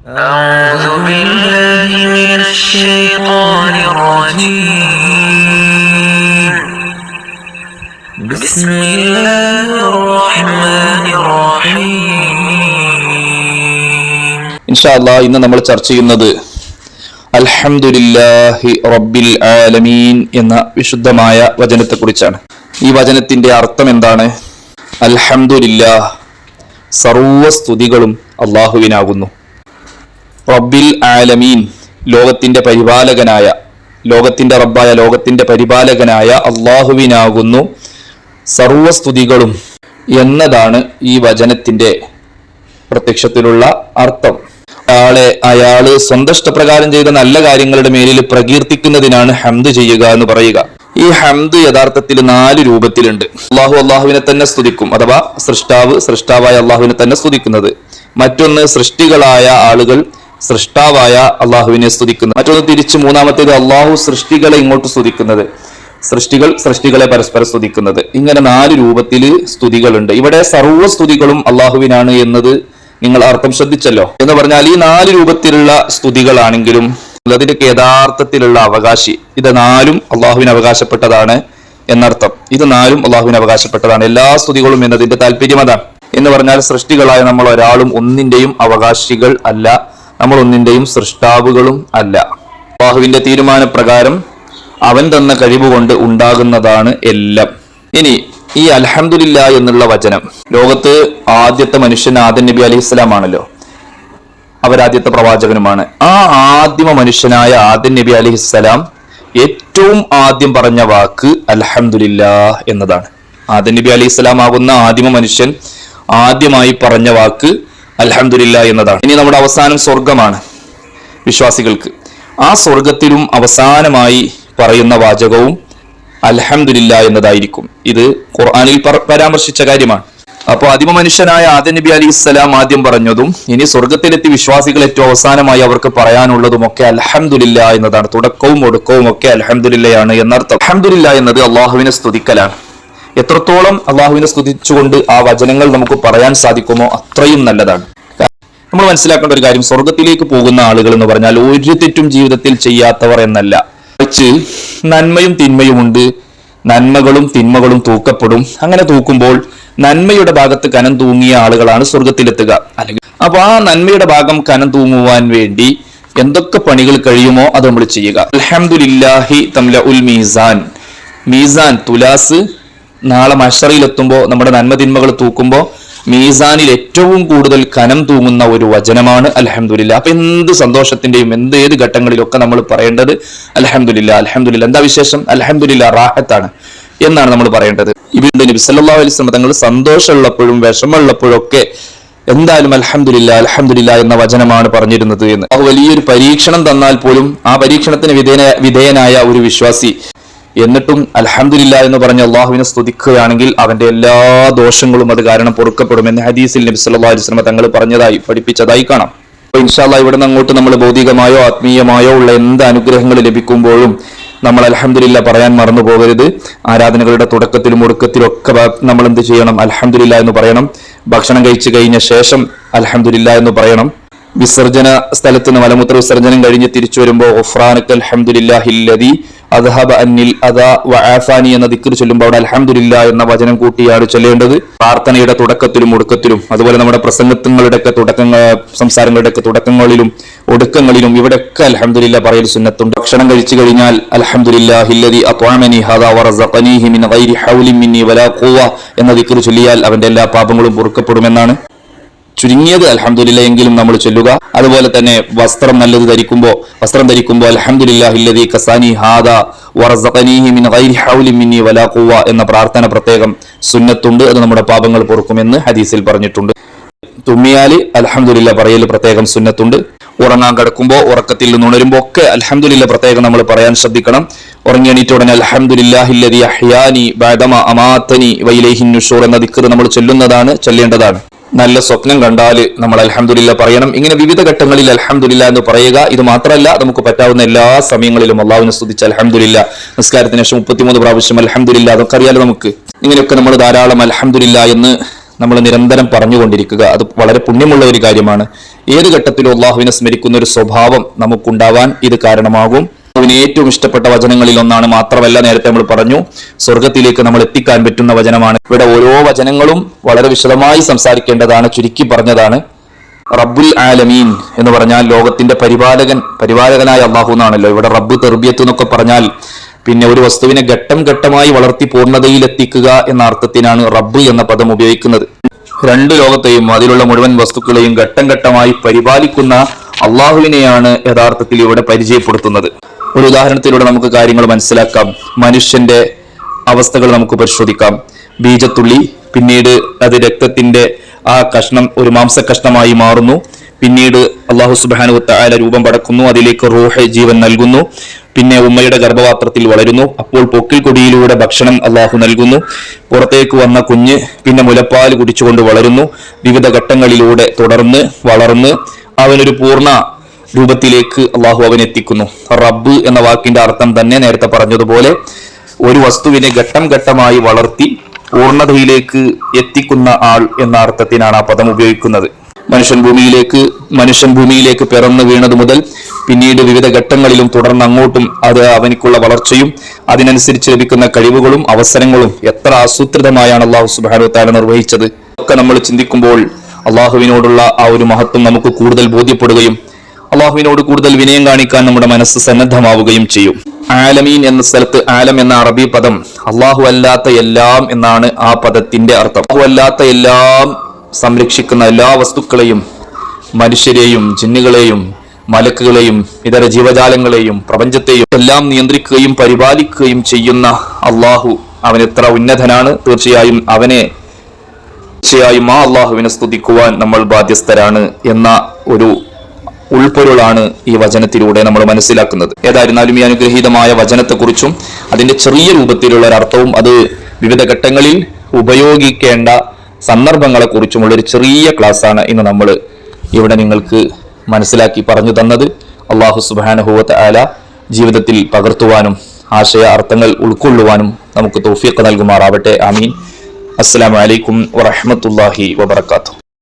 أعوذ بالله من الشيطان الرجيم بسم الله الرحمن الرحيم ഇൻഷാ അല്ലാഹ് ഇന്ന് നമ്മൾ ചർച്ച ചെയ്യുന്നത് അൽഹംദുലില്ലാഹി റബ്ബിൽ ആലമീൻ എന്ന വിശുദ്ധമായ വചനത്തെക്കുറിച്ചാണ്. ഈ വചനത്തിന്റെ അർത്ഥം എന്താണ്? അൽഹംദുലില്ലാഹ്, സർവസ്തുതികളും അല്ലാഹുവിനാകുന്നു. റബ്ബിൽ ആലമീൻ, ലോകത്തിന്റെ പരിപാലകനായ, ലോകത്തിന്റെ റബ്ബായ, ലോകത്തിന്റെ പരിപാലകനായ അല്ലാഹുവിനാകുന്നു സർവസ്തുതികളും എന്നതാണ് ഈ വചനത്തിന്റെ പ്രത്യക്ഷത്തിലുള്ള അർത്ഥം. അയാള് സ്വന്തം ഇഷ്ടപ്രകാരം ചെയ്ത നല്ല കാര്യങ്ങളുടെ മേലിൽ പ്രകീർത്തിക്കുന്നതിനാണ് ഹംദ് ചെയ്യുക എന്ന് പറയുക. ഈ ഹംദ് യഥാർത്ഥത്തിൽ 4 രൂപത്തിലുണ്ട്. അള്ളാഹുവിനെ തന്നെ സ്തുതിക്കും, അഥവാ സൃഷ്ടാവായ അള്ളാഹുവിനെ തന്നെ സ്തുതിക്കുന്നത്. മറ്റൊന്ന് സൃഷ്ടികളായ ആളുകൾ സൃഷ്ടാവായ അള്ളാഹുവിനെ സ്തുതിക്കുന്നത്. മറ്റൊന്ന് തിരിച്ച് മൂന്നാമത്തേത് അള്ളാഹു സൃഷ്ടികളെ ഇങ്ങോട്ട് സ്തുതിക്കുന്നത്, സൃഷ്ടികളെ പരസ്പരം സ്തുതിക്കുന്നത്. ഇങ്ങനെ 4 രൂപത്തിൽ സ്തുതികളുണ്ട്. ഇവിടെ സർവ്വസ്തുതികളും അള്ളാഹുവിനാണ് എന്നത് നിങ്ങൾ അർത്ഥം ശ്രദ്ധിച്ചല്ലോ. എന്ന് പറഞ്ഞാൽ ഈ 4 രൂപത്തിലുള്ള സ്തുതികളാണെങ്കിലും അതിന്റെ യഥാർത്ഥത്തിലുള്ള അവകാശി ഇത് 4ഉം അള്ളാഹുവിന് അവകാശപ്പെട്ടതാണ് എന്നർത്ഥം. ഇത് 4ഉം അള്ളാഹുവിന് അവകാശപ്പെട്ടതാണ്. എല്ലാ സ്തുതികളും എന്നതിന്റെ താല്പര്യം അതാണ്. എന്ന് പറഞ്ഞാൽ സൃഷ്ടികളായ നമ്മൾ ഒരാളും ഒന്നിന്റെയും അവകാശികൾ അല്ല, നമ്മൾ ഒന്നിന്റെയും സൃഷ്ടാവുകളും അല്ല. അള്ളാഹുവിന്റെ തീരുമാനപ്രകാരം അവൻ തന്ന കഴിവുകൊണ്ട് ഉണ്ടാകുന്നതാണ് എല്ലാം. ഇനി ഈ അൽഹംദുലില്ലാ എന്നുള്ള വചനം, ലോകത്ത് ആദ്യത്തെ മനുഷ്യൻ ആദം നബി അലൈഹിസ്സലാം ആണല്ലോ, അവരാദ്യത്തെ പ്രവാചകനുമാണ്. ആ ആദിമ മനുഷ്യനായ ആദം നബി അലൈഹിസ്സലാം ഏറ്റവും ആദ്യം പറഞ്ഞ വാക്ക് അൽഹംദുലില്ലാ എന്നതാണ്. ആദം നബി അലൈഹിസ്സലാം ആകുന്ന ആദിമ മനുഷ്യൻ ആദ്യമായി പറഞ്ഞ വാക്ക് അൽഹംദുലില്ലാ എന്നതാണ്. ഇനി നമ്മുടെ അവസാനം സ്വർഗമാണ് വിശ്വാസികൾക്ക്. ആ സ്വർഗത്തിലും അവസാനമായി പറയുന്ന വാചകവും അൽഹംദുലില്ലാ എന്നതായിരിക്കും. ഇത് ഖുർആനിൽ പരാമർശിച്ച കാര്യമാണ്. അപ്പോൾ ആദിമ മനുഷ്യനായ ആദം നബി അലൈഹിസ്സലാം ആദ്യം പറഞ്ഞതും ഇനി സ്വർഗത്തിലെത്തി വിശ്വാസികൾ ഏറ്റവും അവസാനമായി അവർക്ക് പറയാനുള്ളതും ഒക്കെ അൽഹംദുലില്ലാ എന്നതാണ്. തുടക്കവും ഒടുക്കവും ഒക്കെ അൽഹംദുലില്ലയാണ് എന്നർത്ഥം. അൽഹംദുലില്ലാ എന്നത് അള്ളാഹുവിനെ സ്തുതിക്കലാണ്. എത്രത്തോളം അള്ളാഹുവിനെ സ്തുതിച്ചുകൊണ്ട് ആ വചനങ്ങൾ നമുക്ക് പറയാൻ സാധിക്കുമോ അത്രയും നല്ലതാണ്. നമ്മൾ മനസ്സിലാക്കേണ്ട ഒരു കാര്യം, സ്വർഗത്തിലേക്ക് പോകുന്ന ആളുകൾ എന്ന് പറഞ്ഞാൽ ഒരു തെറ്റും ജീവിതത്തിൽ ചെയ്യാത്തവർ എന്നല്ല, മറിച്ച് നന്മയും തിന്മയുമുണ്ട്. നന്മകളും തിന്മകളും തൂക്കപ്പെടും. അങ്ങനെ തൂക്കുമ്പോൾ നന്മയുടെ ഭാഗത്ത് കനം തൂങ്ങിയ ആളുകളാണ് സ്വർഗത്തിലെത്തുക. അല്ലെങ്കിൽ അപ്പൊ ആ നന്മയുടെ ഭാഗം കനം തൂങ്ങുവാൻ വേണ്ടി എന്തൊക്കെ പണികൾ കഴിയുമോ അത് നമ്മൾ ചെയ്യുക. അൽഹംദുലില്ലാഹി തംലഉൽ മീസാൻ, മീസാൻ തുലാസ് നാളെ മഹ്ശറിലെത്തുമ്പോൾ നമ്മുടെ നന്മ തിന്മകൾ തൂക്കുമ്പോൾ മീസാനിൽ ഏറ്റവും കൂടുതൽ കനം തൂങ്ങുന്ന ഒരു വചനമാണ് അൽഹംദുലില്ലാ. അപ്പൊ എന്ത് സന്തോഷത്തിന്റെയും ഏത് ഘട്ടങ്ങളിലൊക്കെ നമ്മൾ പറയേണ്ടത് അൽഹംദുലില്ലാ. അൽഹംദുലില്ലാ എന്താ വിശേഷം? അൽഹംദുലില്ലാ റാഹത്താണ് എന്നാണ് നമ്മൾ പറയേണ്ടത്. ഇവിടെ നബി സല്ലല്ലാഹു അലൈഹി വസല്ലം തങ്ങൾ സന്തോഷമുള്ളപ്പോഴും വിഷമമുള്ളപ്പോഴും ഒക്കെ എന്തായാലും അൽഹംദുലില്ലാ അൽഹംദുലില്ലാ എന്ന വചനമാണ് പറഞ്ഞിരുന്നത് എന്ന്. അത് വലിയൊരു പരീക്ഷണം തന്നാൽ പോലും ആ പരീക്ഷണത്തിന് വിധേയനായ ഒരു വിശ്വാസി എന്നിട്ടും അൽഹംദുലില്ലാ എന്ന് പറഞ്ഞ് അള്ളാഹുവിനെ സ്തുതിക്കുകയാണെങ്കിൽ അവന്റെ എല്ലാ ദോഷങ്ങളും അത് കാരണം പൊറുക്കപ്പെടുമെന്ന് ഹദീസിൽ നബി സല്ലല്ലാഹു അലൈഹി വസല്ലം തങ്ങൾ പഠിപ്പിച്ചതായി കാണാം. അപ്പൊ ഇൻഷാ അല്ലാഹ് ഇവിടെ നിന്ന് അങ്ങോട്ട് നമ്മൾ ഭൗതികമായോ ആത്മീയമായോ ഉള്ള എന്ത് അനുഗ്രഹങ്ങൾ ലഭിക്കുമ്പോഴും നമ്മൾ അൽഹംദുലില്ലാ പറയാൻ മറന്നു പോകരുത്. ആരാധനകളുടെ തുടക്കത്തിലും ഒടുക്കത്തിലും ഒക്കെ നമ്മൾ എന്ത് ചെയ്യണം? അൽഹംദുലില്ലാ എന്ന് പറയണം. ഭക്ഷണം കഴിച്ചു കഴിഞ്ഞ ശേഷം അൽഹംദുലില്ലാ എന്ന് പറയണം. വിസർജന സ്ഥലത്ത് നിന്ന് മലമൂത്ര വിസർജനം കഴിഞ്ഞ് തിരിച്ചു വരുമ്പോൾ ഗുഫ്രാനകൽ ഹംദുലില്ലാഹില്ലദീ അദ്ഹബ അന്നിൽ അദാ വആഫാനി എന്ന ദിക്ർ ചൊല്ലുമ്പോൾ അവിടെ അൽഹംദുലില്ലാ എന്ന വചനം കൂട്ടിയാണ് ചൊല്ലേണ്ടത്. പ്രാർത്ഥനയുടെ തുടക്കത്തിലും ഒടുക്കത്തിലും, അതുപോലെ നമ്മുടെ പ്രസംഗങ്ങളുടെയൊക്കെ സംസാരങ്ങളുടെയൊക്കെ തുടക്കങ്ങളിലും ഒടുക്കങ്ങളിലും ഇവിടെയൊക്കെ അൽഹംദുലില്ലാ പറയൽ സുന്നത്തുണ്ട്. ഭക്ഷണം കഴിച്ചു കഴിഞ്ഞാൽ അൽഹംദുലില്ലാഹില്ലദീ അത്അമനി ഹദാ വറസഖനീഹി മിൻ ഗൈരി ഹൗലിൻ മിന്നി വലാ ഖുവ്വ എന്ന ദിക്ർ ചൊല്ലിയാൽ അവന്റെ എല്ലാ പാപങ്ങളും പൊറുക്കപ്പെടുമെന്നാണ്. ചുരുങ്ങിയത് അൽഹംദുലില്ലാ എങ്കിലും നമ്മൾ ചൊല്ലുക. അതുപോലെ തന്നെ വസ്ത്രം നല്ലത് ധരിക്കുമ്പോൾ അൽഹംദുലില്ലാഹില്ലദീ കസാനി ഹാദാ വറസഖനീഹി മിൻ ഗൈരി ഹൗലിൻ മിന്നി വലാ ഖുവ്വ എന്ന പ്രാർത്ഥന പ്രത്യേകം സുന്നത്തുണ്ട്. അത് നമ്മുടെ പാപങ്ങൾ പൊറുക്കുമെന്ന് ഹദീസിൽ പറഞ്ഞിട്ടുണ്ട്. തുമ്മിയാല് അൽഹംദുലില്ലാ പറയൽ പ്രത്യേകം സുന്നത്തുണ്ട്. ഉറങ്ങാൻ കിടക്കുമ്പോൾ ഉറക്കത്തിൽ നിന്ന് ഉണരുമ്പോൾ ഒക്കെ അൽഹംദുലില്ലാ പ്രത്യേകം നമ്മൾ പറയാൻ ശ്രദ്ധിക്കണം. ഉറങ്ങി എണീറ്റ ഉടനെ അൽഹംദുലില്ലാഹില്ലദീ അഹ്യാനി ബഅദമ അമാതനി വഇലൈഹിൻ നുശൂർ എന്ന ദിക്ർ നമ്മൾ ചൊല്ലേണ്ടതാണ്. നല്ല സ്വപ്നം കണ്ടാൽ നമ്മൾ അൽഹംദുലില്ലാ പറയണം. ഇങ്ങനെ വിവിധ ഘട്ടങ്ങളിൽ അൽഹംദുലില്ലാ എന്ന് പറയുക. ഇത് മാത്രമല്ല, നമുക്ക് പറ്റാവുന്ന എല്ലാ സമയങ്ങളിലും അള്ളാഹുവിനെ സ്തുതിച്ച് അൽഹംദുലില്ലാ. നിസ്കാരത്തിന് ശേഷം 33 പ്രാവശ്യം അൽഹംദുലില്ലാ, അതൊക്കെ അറിയാലോ നമുക്ക്. ഇങ്ങനെയൊക്കെ നമ്മൾ ധാരാളം അൽഹംദുലില്ലാ എന്ന് നമ്മൾ നിരന്തരം പറഞ്ഞുകൊണ്ടിരിക്കുക. അത് വളരെ പുണ്യമുള്ള ഒരു കാര്യമാണ്. ഏത് ഘട്ടത്തിലും അള്ളാഹുവിനെ സ്മരിക്കുന്ന ഒരു സ്വഭാവം നമുക്കുണ്ടാവാൻ ഇത് കാരണമാകും. അതിന് ഏറ്റവും ഇഷ്ടപ്പെട്ട വചനങ്ങളിൽ ഒന്നാണ്. മാത്രമല്ല, നേരത്തെ നമ്മൾ പറഞ്ഞു, സ്വർഗത്തിലേക്ക് നമ്മൾ എത്തിക്കാൻ പറ്റുന്ന വചനമാണ്. ഇവിടെ ഓരോ വചനങ്ങളും വളരെ വിശദമായി സംസാരിക്കേണ്ടതാണ്. ചുരുക്കി പറഞ്ഞതാണ്. റബ്ബുൽ ആലമീൻ എന്ന് പറഞ്ഞാൽ ലോകത്തിന്റെ പരിപാലകനായ അള്ളാഹു എന്നാണല്ലോ. ഇവിടെ റബ്ബ് തെർബിയത്ത് എന്നൊക്കെ പറഞ്ഞാൽ പിന്നെ ഒരു വസ്തുവിനെ ഘട്ടം ഘട്ടമായി വളർത്തി പൂർണ്ണതയിൽ എത്തിക്കുക എന്ന അർത്ഥത്തിനാണ് റബ്ബ് എന്ന പദം ഉപയോഗിക്കുന്നത്. രണ്ട് ലോകത്തെയും അതിലുള്ള മുഴുവൻ വസ്തുക്കളെയും ഘട്ടം ഘട്ടമായി പരിപാലിക്കുന്ന അള്ളാഹുവിനെയാണ് യഥാർത്ഥത്തിൽ ഇവിടെ പരിചയപ്പെടുത്തുന്നത്. ഒരു ഉദാഹരണത്തിലൂടെ നമുക്ക് കാര്യങ്ങൾ മനസ്സിലാക്കാം. മനുഷ്യന്റെ അവസ്ഥകൾ നമുക്ക് പരിശോധിക്കാം. ബീജത്തുള്ളി, പിന്നീട് അത് രക്തത്തിന്റെ ആ കഷ്ണം ഒരു മാംസകഷ്ണമായി മാറുന്നു. പിന്നീട് അള്ളാഹു സുബ്ഹാനഹു വ തആല രൂപം പടക്കുന്നു, അതിലേക്ക് റൂഹ് ജീവൻ നൽകുന്നു. പിന്നെ ഉമ്മയുടെ ഗർഭപാത്രത്തിൽ വളരുന്നു. അപ്പോൾ പൊക്കിൽ കൊടിയിലൂടെ ഭക്ഷണം അള്ളാഹു നൽകുന്നു. പുറത്തേക്ക് വന്ന കുഞ്ഞ് പിന്നെ മുലപ്പാൽ കുടിച്ചുകൊണ്ട് വളരുന്നു. വിവിധ ഘട്ടങ്ങളിലൂടെ തുടർന്ന് വളർന്ന് അവനൊരു പൂർണ്ണ രൂപത്തിലേക്ക് അള്ളാഹു അവനെത്തിക്കുന്നു. റബ്ബ് എന്ന വാക്കിന്റെ അർത്ഥം തന്നെ നേരത്തെ പറഞ്ഞതുപോലെ ഒരു വസ്തുവിനെ ഘട്ടം ഘട്ടമായി വളർത്തി പൂർണ്ണതയിലേക്ക് എത്തിക്കുന്ന ആൾ എന്ന അർത്ഥത്തിനാണ് ആ പദം ഉപയോഗിക്കുന്നത്. മനുഷ്യൻ ഭൂമിയിലേക്ക് പിറന്നു വീണത് മുതൽ പിന്നീട് വിവിധ ഘട്ടങ്ങളിലും തുടർന്ന് അങ്ങോട്ടും അത് അവനിക്കുള്ള വളർച്ചയും അതിനനുസരിച്ച് ലഭിക്കുന്ന കഴിവുകളും അവസരങ്ങളും എത്ര ആസൂത്രിതമായാണ് അള്ളാഹു സുബ്ഹാനഹു വ തആല നിർവഹിച്ചത്. ഒക്കെ നമ്മൾ ചിന്തിക്കുമ്പോൾ അള്ളാഹുവിനോടുള്ള ആ ഒരു മഹത്വം നമുക്ക് കൂടുതൽ ബോധ്യപ്പെടുകയും അള്ളാഹുവിനോട് കൂടുതൽ വിനയം കാണിക്കാൻ നമ്മുടെ മനസ്സ് സന്നദ്ധമാവുകയും ചെയ്യും. ആലമീൻ എന്ന സ്ഥലത്ത് ആലം എന്ന അറബി പദം അള്ളാഹു അല്ലാത്ത എല്ലാം എന്നാണ് ആ പദത്തിന്റെ അർത്ഥം. അള്ളാഹു അല്ലാത്ത എല്ലാം സംരക്ഷിക്കുന്ന എല്ലാ വസ്തുക്കളെയും, മനുഷ്യരെയും ജിന്നുകളെയും മലക്കുകളെയും ഇതര ജീവജാലങ്ങളെയും പ്രപഞ്ചത്തെയും എല്ലാം നിയന്ത്രിക്കുകയും പരിപാലിക്കുകയും ചെയ്യുന്ന അള്ളാഹു അവൻ എത്ര ഉന്നതനാണ്. തീർച്ചയായും ആ അള്ളാഹുവിനെ സ്തുതിക്കുവാൻ നമ്മൾ ബാധ്യസ്ഥരാണ് എന്ന ഒരു ഉൾപ്പൊരുളാണ് ഈ വചനത്തിലൂടെ നമ്മൾ മനസ്സിലാക്കുന്നത്. ഏതായിരുന്നാലും ഈ അനുഗ്രഹീതമായ വചനത്തെക്കുറിച്ചും അതിന്റെ ചെറിയ രൂപത്തിലുള്ള ഒരർത്ഥവും അത് വിവിധ ഘട്ടങ്ങളിൽ ഉപയോഗിക്കേണ്ട സന്ദർഭങ്ങളെക്കുറിച്ചുമുള്ളൊരു ചെറിയ ക്ലാസ്സാണ് ഇന്ന് നമ്മൾ ഇവിടെ നിങ്ങൾക്ക് മനസ്സിലാക്കി പറഞ്ഞു തന്നത്. അള്ളാഹു സുബ്ഹാനഹു വ തആല ജീവിതത്തിൽ പകർത്തുവാനും ആശയ അർത്ഥങ്ങൾ ഉൾക്കൊള്ളുവാനും നമുക്ക് തൗഫീഖ് നൽകുമാറാവട്ടെ. ആമീൻ. അസ്സലാമു അലൈക്കും വറഹ്മത്തുള്ളാഹി വബറകാതുഹു.